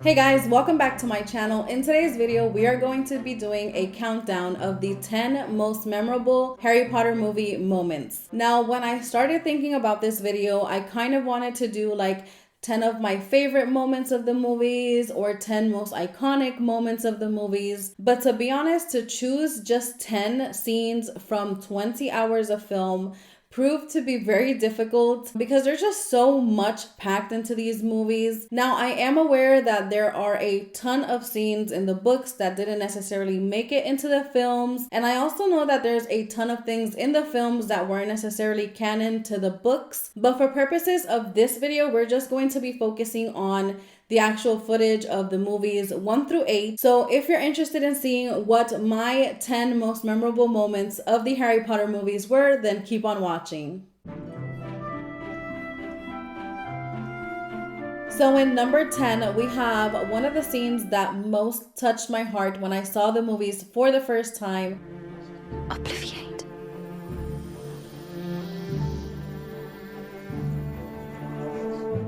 Hey guys, welcome back to my channel. In today's video, we are going to be doing a countdown of the 10 most memorable Harry Potter movie moments. Now, when I started thinking about this video, I kind of wanted to do like 10 of my favorite moments of the movies or 10 most iconic moments of the movies. But to be honest, to choose just 10 scenes from 20 hours of film proved to be very difficult because there's just so much packed into these movies. Now, I am aware that there are a ton of scenes in the books that didn't necessarily make it into the films, and I also know that there's a ton of things in the films that weren't necessarily canon to the books. But for purposes of this video, we're just going to be focusing on the actual footage of the movies 1 through 8. So if you're interested in seeing what my 10 most memorable moments of the Harry Potter movies were, then keep on watching. So in number 10, we have one of the scenes that most touched my heart when I saw the movies for the first time. Obliviate.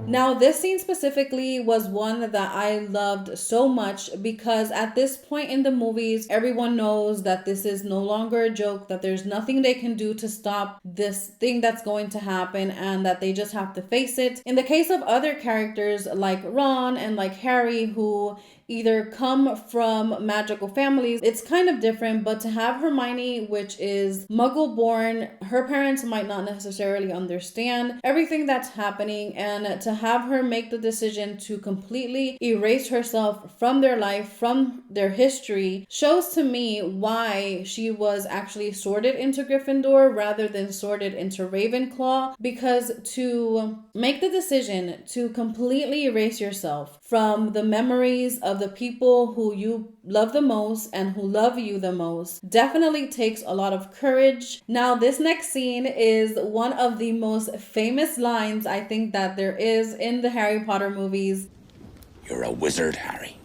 Now, this scene specifically was one that I loved so much because at this point in the movies, everyone knows that this is no longer a joke, that there's nothing they can do to stop this thing that's going to happen and that they just have to face it. In the case of other characters like Ron and like Harry, who either come from magical families, it's kind of different. But to have Hermione, which is muggle born, her parents might not necessarily understand everything that's happening, and to have her make the decision to completely erase herself from their life, from their history, shows to me why she was actually sorted into Gryffindor rather than sorted into Ravenclaw. Because to make the decision to completely erase yourself from the memories of the people who you love the most and who love you the most definitely takes a lot of courage. Now, this next scene is one of the most famous lines I think that there is in the Harry Potter movies. You're a wizard, Harry.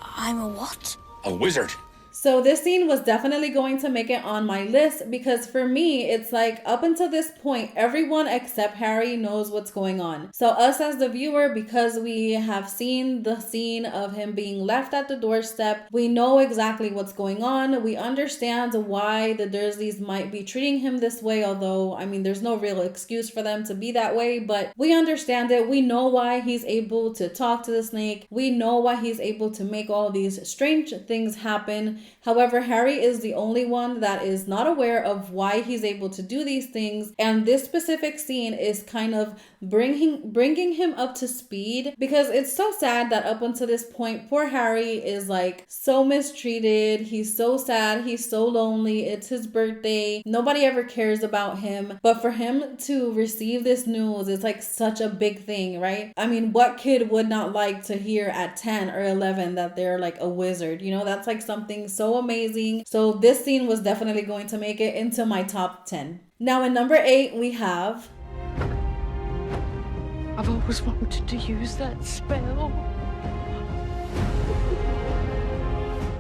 I'm a what? A wizard. So this scene was definitely going to make it on my list because for me, it's like up until this point, everyone except Harry knows what's going on. So us as the viewer, because we have seen the scene of him being left at the doorstep, we know exactly what's going on. We understand why the Dursleys might be treating him this way, although, I mean, there's no real excuse for them to be that way, but we understand it. We know why he's able to talk to the snake. We know why he's able to make all these strange things happen. However, Harry is the only one that is not aware of why he's able to do these things. And this specific scene is kind of bringing him up to speed, because it's so sad that up until this point, poor Harry is like so mistreated. He's so sad. He's so lonely. It's his birthday. Nobody ever cares about him. But for him to receive this news is like such a big thing, right? I mean, what kid would not like to hear at 10 or 11 that they're like a wizard? You know, that's like something so amazing. So this scene was definitely going to make it into my top 10. Now in number 8, we have... I've always wanted to use that spell.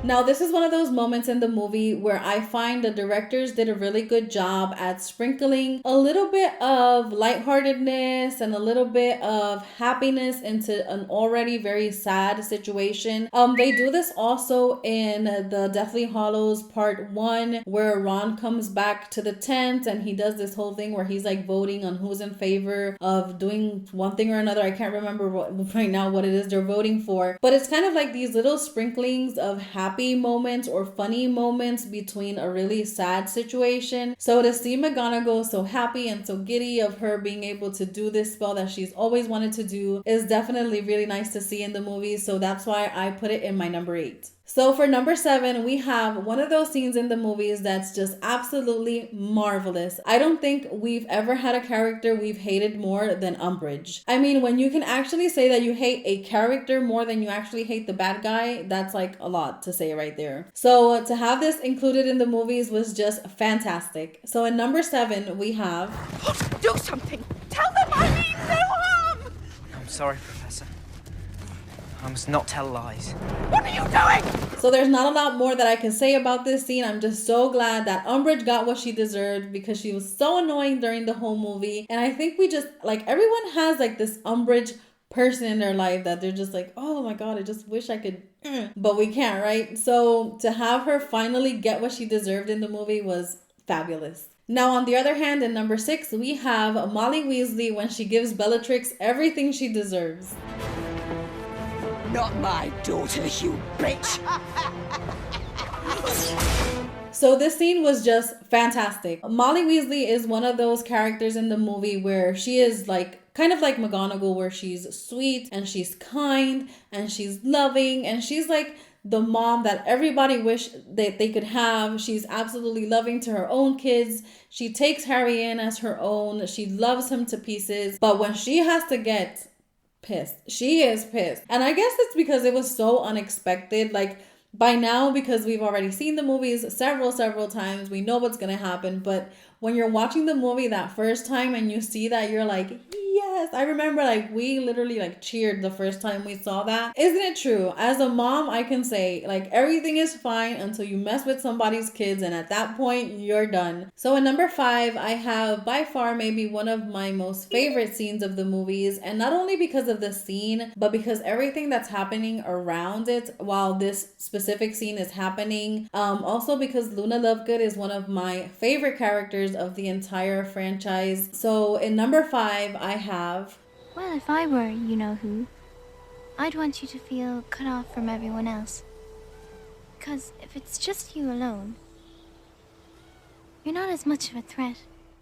Now, this is one of those moments in the movie where I find the directors did a really good job at sprinkling a little bit of lightheartedness and a little bit of happiness into an already very sad situation. They do this also in the Deathly Hallows Part 1, where Ron comes back to the tent and he does this whole thing where he's like voting on who's in favor of doing one thing or another. I can't remember right now what it is they're voting for, but it's kind of like these little sprinklings of happy moments or funny moments between a really sad situation. So to see McGonagall so happy and so giddy of her being able to do this spell that she's always wanted to do is definitely really nice to see in the movie. So that's why I put it in my number 8. So for number 7, we have one of those scenes in the movies that's just absolutely marvelous. I don't think we've ever had a character we've hated more than Umbridge. I mean, when you can actually say that you hate a character more than you actually hate the bad guy, that's like a lot to say right there. So to have this included in the movies was just fantastic. So in number 7, we have... Do something! Tell them I mean no harm! I'm sorry, Professor. I must not tell lies. What are you doing? So there's not a lot more that I can say about this scene. I'm just so glad that Umbridge got what she deserved because she was so annoying during the whole movie. And I think we just, like, everyone has like this Umbridge person in their life that they're just like, oh my God, I just wish I could, but we can't, right? So to have her finally get what she deserved in the movie was fabulous. Now, on the other hand, in number 6, we have Molly Weasley when she gives Bellatrix everything she deserves. Not my daughter, you bitch! So this scene was just fantastic. Molly Weasley is one of those characters in the movie where she is like kind of like McGonagall, where she's sweet and she's kind and she's loving and she's like the mom that everybody wish that they could have. She's absolutely loving to her own kids. She takes Harry in as her own. She loves him to pieces. But when she has to get pissed, she is pissed. And I guess it's because it was so unexpected. Like, by now, because we've already seen the movies several times, we know what's gonna happen. But when you're watching the movie that first time and you see that, you're like, yes. I remember like we literally like cheered the first time we saw that. Isn't it true? As a mom, I can say like everything is fine until you mess with somebody's kids, and at that point you're done. So in number 5, I have by far maybe one of my most favorite scenes of the movies, and not only because of the scene, but because everything that's happening around it while this specific scene is happening. Also because Luna Lovegood is one of my favorite characters of the entire franchise. So in number 5, I have... Well, if I were you-know-who, I'd want you to feel cut off from everyone else. Because if it's just you alone, you're not as much of a threat.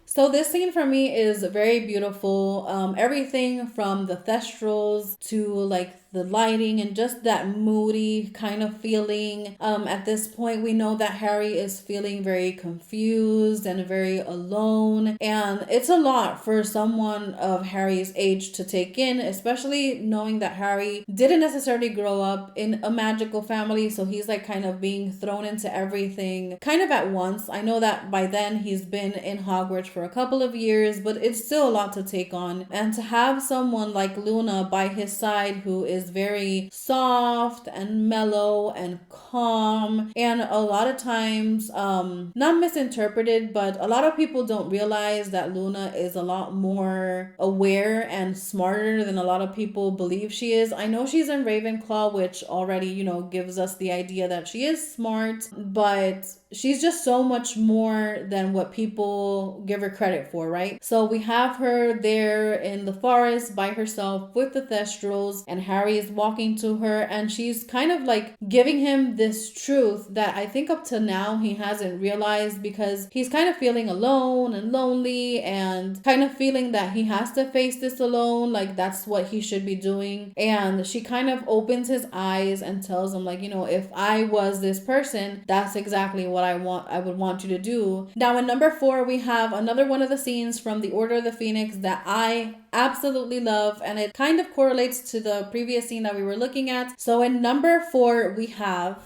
So this scene for me is very beautiful. Everything from the thestrals to like the lighting and just that moody kind of feeling. At this point, we know that Harry is feeling very confused and very alone. And it's a lot for someone of Harry's age to take in, especially knowing that Harry didn't necessarily grow up in a magical family. So he's like kind of being thrown into everything kind of at once. I know that by then he's been in Hogwarts for a couple of years, but it's still a lot to take on. And to have someone like Luna by his side who is very soft and mellow and calm, and a lot of times not misinterpreted, but a lot of people don't realize that Luna is a lot more aware and smarter than a lot of people believe she is. I know she's in Ravenclaw, which already gives us the idea that she is smart, but she's just so much more than what people give her credit for, right? So we have her there in the forest by herself with the Thestrals, and Harry is walking to her, and she's kind of like giving him this truth that I think up to now he hasn't realized, because he's kind of feeling alone and lonely and kind of feeling that he has to face this alone, like that's what he should be doing. And she kind of opens his eyes and tells him like, if I was this person, that's exactly what I would want you to do. Now in number 4, we have another one of the scenes from The Order of the Phoenix that I absolutely love, and it kind of correlates to the previous scene that we were looking at. So in number 4, we have...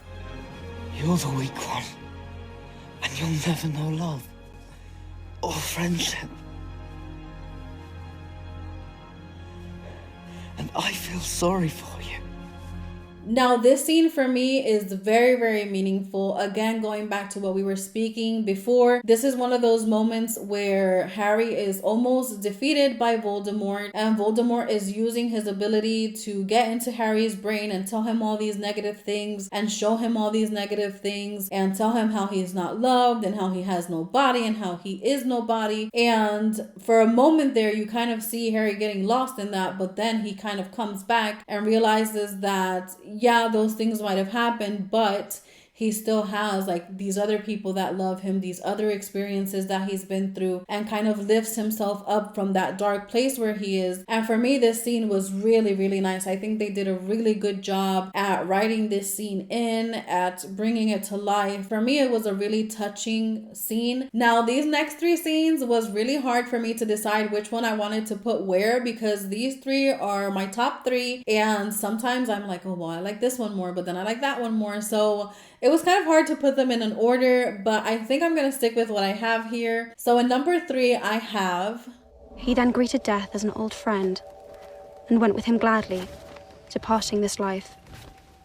You're the weak one, and you'll never know love or friendship. And I feel sorry for you. Now, this scene for me is very, very meaningful. Again, going back to what we were speaking before, this is one of those moments where Harry is almost defeated by Voldemort, and Voldemort is using his ability to get into Harry's brain and tell him all these negative things and show him all these negative things and tell him how he's not loved and how he has no body and how he is nobody. And for a moment there, you kind of see Harry getting lost in that, but then he kind of comes back and realizes that yeah, those things might have happened, but he still has like these other people that love him, these other experiences that he's been through, and kind of lifts himself up from that dark place where he is. And for me, this scene was really, really nice. I think they did a really good job at writing this scene in, at bringing it to life. For me, it was a really touching scene. Now, these next 3 scenes was really hard for me to decide which one I wanted to put where, because these 3 are my top 3, and sometimes I'm like, oh, well, I like this one more, but then I like that one more. So it was kind of hard to put them in an order, but I think I'm going to stick with what I have here. So in number 3, I have... He then greeted death as an old friend and went with him gladly, departing this life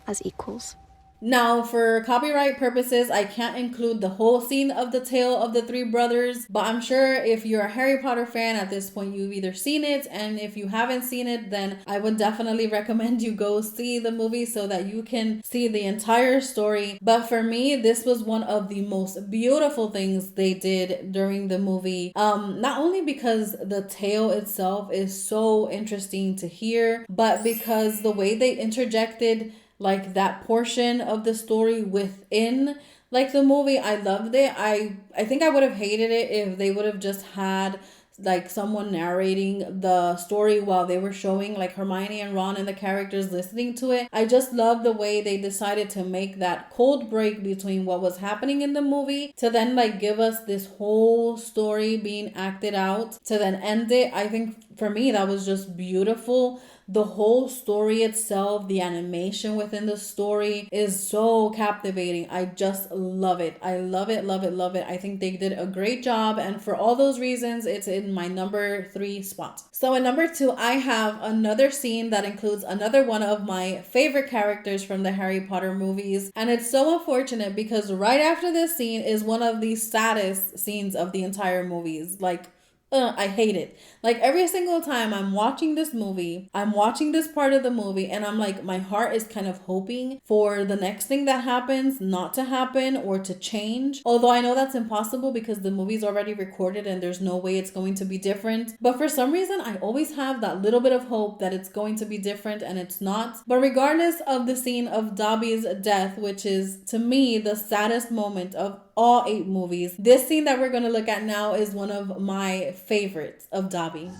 as equals. Now, for copyright purposes, I can't include the whole scene of the tale of the three brothers, but I'm sure if you're a Harry Potter fan at this point, you've either seen it, and if you haven't seen it, then I would definitely recommend you go see the movie so that you can see the entire story. But for me, this was one of the most beautiful things they did during the movie. Not only because the tale itself is so interesting to hear, but because the way they interjected like that portion of the story within like the movie. I loved it. I think I would have hated it if they would have just had like someone narrating the story while they were showing like Hermione and Ron and the characters listening to it. I just love the way they decided to make that cold break between what was happening in the movie to then like give us this whole story being acted out to then end it. I think for me that was just beautiful. The whole story itself, the animation within the story is so captivating. I just love it. I love it, love it, love it. I think they did a great job. And for all those reasons, it's in my number 3 spot. So in number 2, I have another scene that includes another one of my favorite characters from the Harry Potter movies. And it's so unfortunate because right after this scene is one of the saddest scenes of the entire movies. Like, I hate it. Like every single time I'm watching this movie, I'm watching this part of the movie and I'm like, my heart is kind of hoping for the next thing that happens not to happen or to change. Although I know that's impossible because the movie's already recorded and there's no way it's going to be different. But for some reason, I always have that little bit of hope that it's going to be different and it's not. But regardless of the scene of Dobby's death, which is to me the saddest moment of all 8 movies, this scene that we're going to look at now is one of my favorites of Dobby.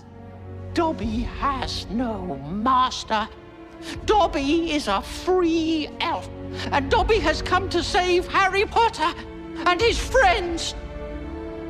Dobby has no master. Dobby is a free elf, and Dobby has come to save Harry Potter and his friends.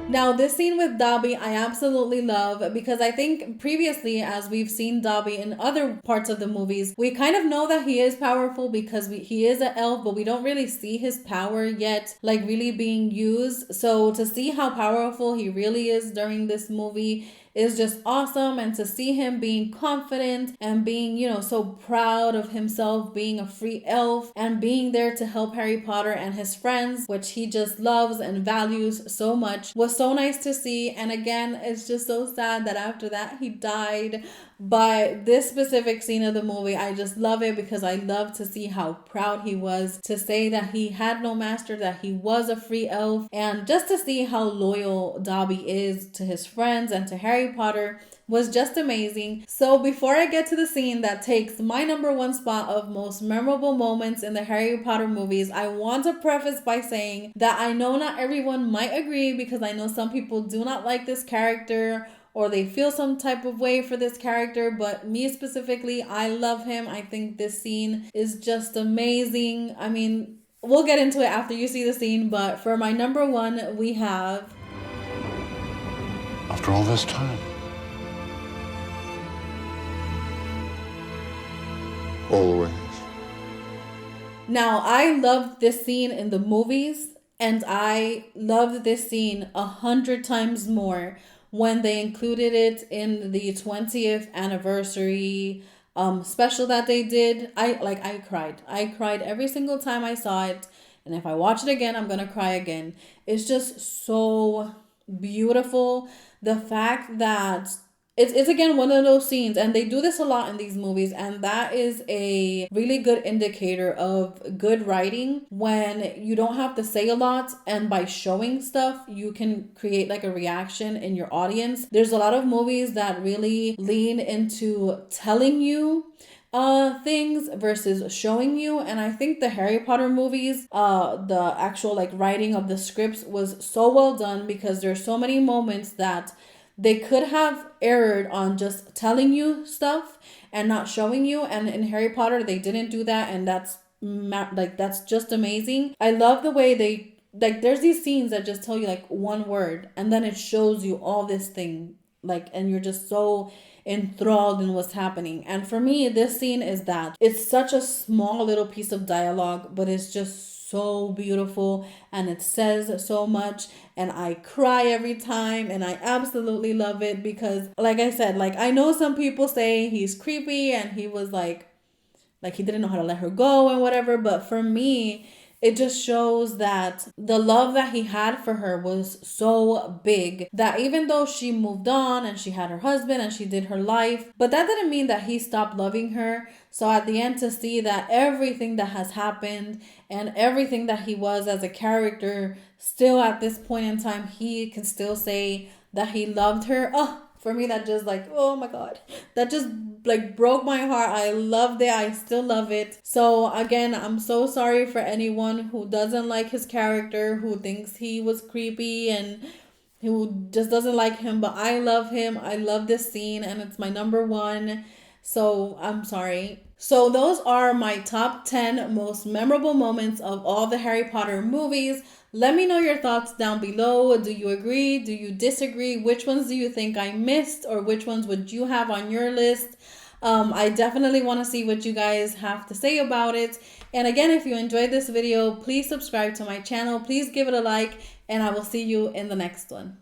Now, this scene with Dobby, I absolutely love because I think previously, as we've seen Dobby in other parts of the movies, we kind of know that he is powerful because he is an elf, but we don't really see his power yet, like really being used. So to see how powerful he really is during this movie is just awesome. And to see him being confident and being, so proud of himself being a free elf and being there to help Harry Potter and his friends, which he just loves and values so much, was so nice to see. And again, it's just so sad that after that he died. But this specific scene of the movie, I just love it because I love to see how proud he was to say that he had no master, that he was a free elf, and just to see how loyal Dobby is to his friends and to Harry Potter was just amazing. So before I get to the scene that takes my number 1 spot of most memorable moments in the Harry Potter movies, I want to preface by saying that I know not everyone might agree because I know some people do not like this character or they feel some type of way for this character, but me specifically, I love him. I think this scene is just amazing. I mean, we'll get into it after you see the scene, but for my number 1, we have... After all this time. Always. Now, I loved this scene in the movies, and I loved this scene 100 times more when they included it in the 20th anniversary special that they did. I cried every single time I saw it, and if I watch it again, I'm gonna cry again. It's just so beautiful. The fact that it's again one of those scenes, and they do this a lot in these movies, and that is a really good indicator of good writing when you don't have to say a lot, and by showing stuff you can create like a reaction in your audience. There's a lot of movies that really lean into telling you things versus showing you, and I think the Harry Potter movies, the actual like writing of the scripts was so well done because there's so many moments that they could have erred on just telling you stuff and not showing you. And in Harry Potter, they didn't do that. And that's just amazing. I love the way they, there's these scenes that just tell you like one word and then it shows you all this thing. And you're just so enthralled in what's happening. And for me, this scene is that. It's such a small little piece of dialogue, but it's just so beautiful and it says so much, and I cry every time, and I absolutely love it because like I said, I know some people say he's creepy and he was like he didn't know how to let her go and whatever. But for me, it just shows that the love that he had for her was so big that even though she moved on and she had her husband and she did her life, but that didn't mean that he stopped loving her. So at the end, to see that everything that has happened and everything that he was as a character, still at this point in time, he can still say that he loved her. Oh, for me, that just like, oh my God, that just like broke my heart. I loved it. I still love it. So again, I'm so sorry for anyone who doesn't like his character, who thinks he was creepy and who just doesn't like him. But I love him. I love this scene and it's my number one. So I'm sorry. So those are my top 10 most memorable moments of all the Harry Potter movies. Let me know your thoughts down below. Do you agree? Do you disagree? Which ones do you think I missed, or which ones would you have on your list? I definitely want to see what you guys have to say about it. And again, if you enjoyed this video, please subscribe to my channel. Please give it a like, and I will see you in the next one.